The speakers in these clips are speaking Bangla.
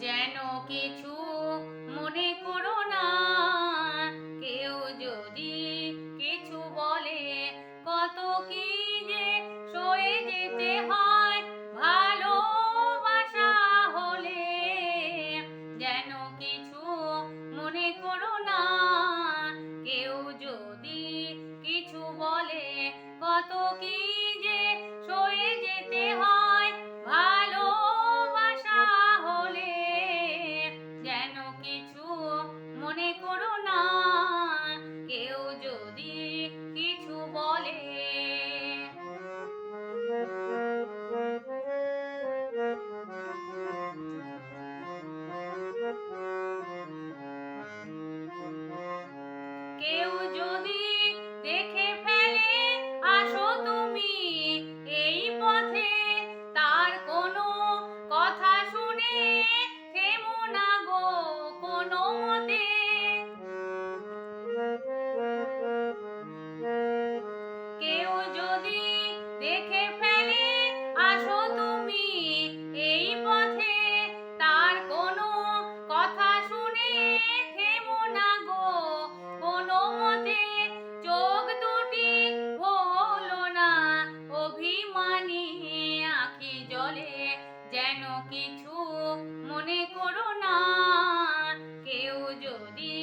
যেন কিছু মনে করো না, কেউ যদি কিছু বলে, কত কি যে সয়ে যেতে হয় ভালোবাসা হলে। যেন কিছু মনে করো না, কেউ যদি কিছু বলে, কত কি যে সয়ে যেতে হয় ভালোবাসা হলে। যেন কিছু মনে করো না, কেউ যদি কিছু বলে। কেউ যদি দেখে ফেলে আসো তুমি এই পথে, তার কোনো কথা শুনে থেমো না গো কোনো মতে। কেউ যদি দেখে ফেলে আসো তুমি এই পথে, তার কোনো কথা শুনে থেমো না গো কোনো মতে। চোখ দুটি হলো না অভিমানী আঁখি জলে, যেন কিছু মনে করো না, কেউ যদি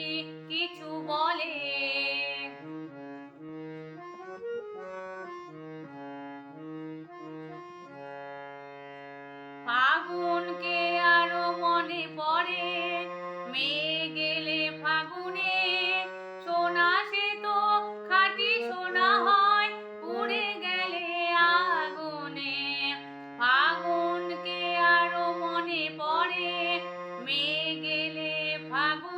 কিছু বলে। ফাগুনকে আরো মনে পড়ে, মেয়ে গেলে ফাগুনে, সোনা সে তো খাঁটি সোনা হয় পুড়ে গেলে আগুনে। ফাগুনকে আরো মনে পড়ে, মেয়ে গেলে ফাগুনে।